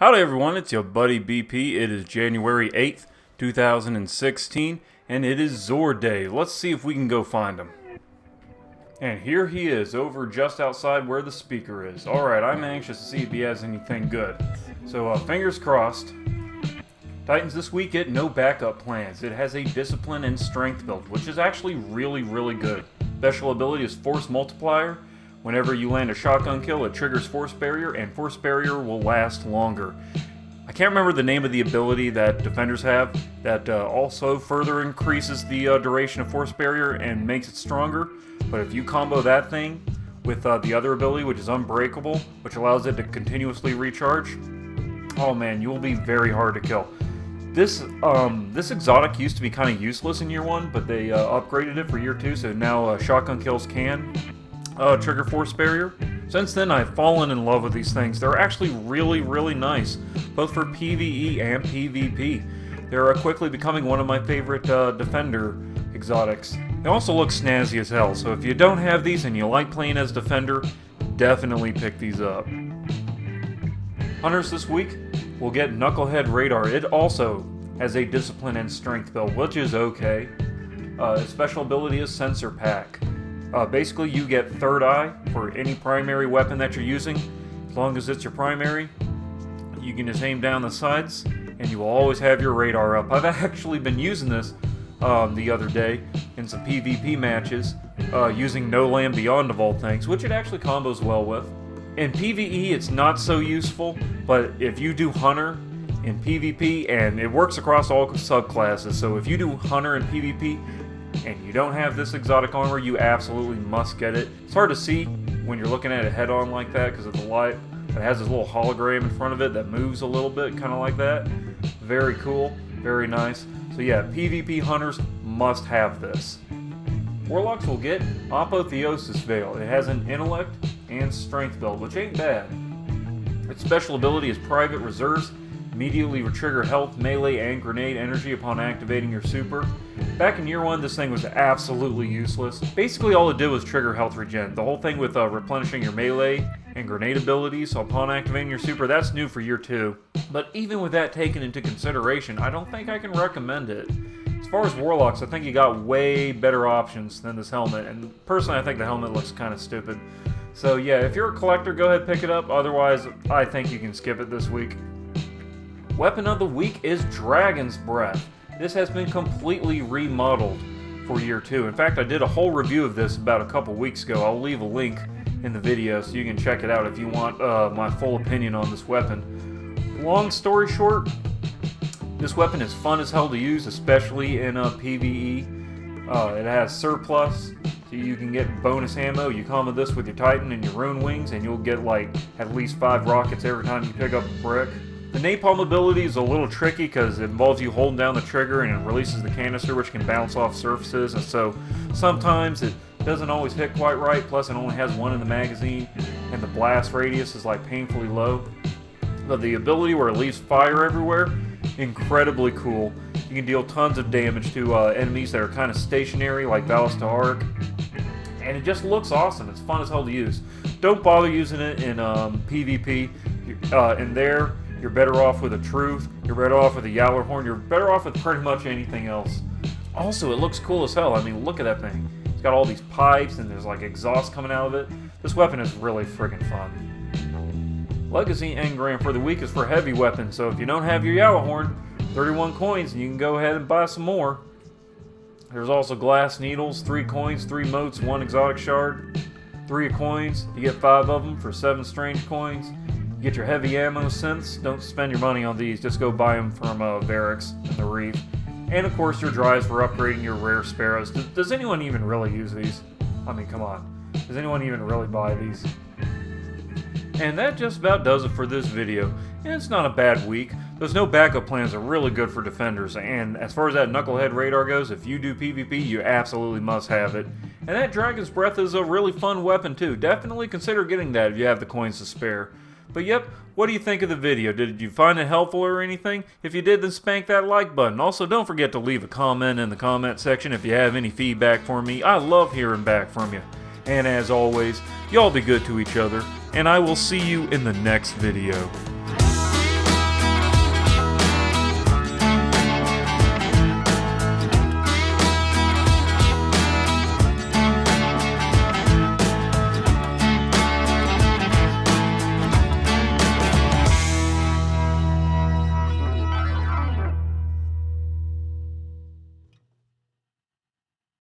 Howdy everyone, it's your buddy BP. It is January 8th, 2016, and it is XUR Day. Let's see if we can go find him. And here he is, over just outside where the speaker is. Alright, I'm anxious to see if he has anything good. So, fingers crossed. Titans this week get no backup plans. It has a discipline and strength build, which is actually really good. Special ability is Force Multiplier. Whenever you land a shotgun kill, it triggers Force Barrier, and Force Barrier will last longer. I can't remember the name of the ability that defenders have that also further increases the duration of Force Barrier and makes it stronger, but if you combo that thing with the other ability, which is Unbreakable, which allows it to continuously recharge, oh man, you will be very hard to kill. This exotic used to be kind of useless in year 1, but they upgraded it for year 2, so now shotgun kills can trigger Force Barrier. Since then, I've fallen in love with these things. They're actually really nice, both for PvE and PvP. They're quickly becoming one of my favorite Defender exotics. They also look snazzy as hell, so if you don't have these and you like playing as Defender, definitely pick these up. Hunters this week will get Knucklehead Radar. It also has a Discipline and Strength build, which is okay. Its special ability is Sensor Pack. Basically, you get Third Eye for any primary weapon that you're using. As long as it's your primary, you can just aim down the sights, and you will always have your radar up. I've actually been using this the other day in some PvP matches, using No Land Beyond of all things, which it actually combos well with. In PvE, it's not so useful, but if you do Hunter in PvP, and it works across all subclasses, so if you do Hunter in PvP, and you don't have this exotic armor, you absolutely must get it. It's hard to see when you're looking at it head-on like that because of the light. It has this little hologram in front of it that moves a little bit, kind of like that. Very cool, very nice. So yeah, PvP hunters must have this. Warlocks will get Apotheosis Veil. It has an intellect and strength build, which ain't bad. Its special ability is Private Reserves. Immediately trigger health, melee, and grenade energy upon activating your super. Back in year 1, this thing was absolutely useless. Basically, all it did was trigger health regen. The whole thing with replenishing your melee and grenade abilities upon activating your super, that's new for year 2. But even with that taken into consideration, I don't think I can recommend it. As far as Warlocks, I think you got way better options than this helmet, and personally, I think the helmet looks kind of stupid. So yeah, if you're a collector, go ahead and pick it up. Otherwise, I think you can skip it this week. Weapon of the week is Dragon's Breath. This has been completely remodeled for year 2. In fact, I did a whole review of this about a couple weeks ago. I'll leave a link in the video so you can check it out if you want my full opinion on this weapon. Long story short, this weapon is fun as hell to use, especially in PvE. It has surplus, so you can get bonus ammo. You combo this with your Titan and your Rune Wings, and you'll get like at least 5 rockets every time you pick up a brick. The napalm ability is a little tricky because it involves you holding down the trigger and it releases the canister, which can bounce off surfaces, and so sometimes it doesn't always hit quite right, plus it only has 1 in the magazine and the blast radius is like painfully low. But the ability where it leaves fire everywhere, incredibly cool. You can deal tons of damage to enemies that are kind of stationary like Ballista Arc, and it just looks awesome. It's fun as hell to use. Don't bother using it in PvP. In there, you're better off with a Truth, you're better off with a Yowlerhorn, you're better off with pretty much anything else. Also, it looks cool as hell. I mean, look at that thing. It's got all these pipes and there's like exhaust coming out of it. This weapon is really friggin' fun. Legacy Engram for the week is for heavy weapons, so if you don't have your Yowlerhorn, 31 coins and you can go ahead and buy some more. There's also glass needles, 3 coins, 3 motes, 1 exotic shard. 3 coins, you get 5 of them for 7 strange coins. Get your heavy ammo synths. Don't spend your money on these, just go buy them from Varix and the Reef. And of course your drives for upgrading your rare sparrows. Does anyone even really use these? I mean, come on. Does anyone even really buy these? And that just about does it for this video. And it's not a bad week. Those no backup plans are really good for defenders, and as far as that Knucklehead Radar goes, if you do PvP, you absolutely must have it. And that Dragon's Breath is a really fun weapon too. Definitely consider getting that if you have the coins to spare. But yep, what do you think of the video? Did you find it helpful or anything? If you did, then spank that like button. Also, don't forget to leave a comment in the comment section if you have any feedback for me. I love hearing back from you. And as always, y'all be good to each other, and I will see you in the next video.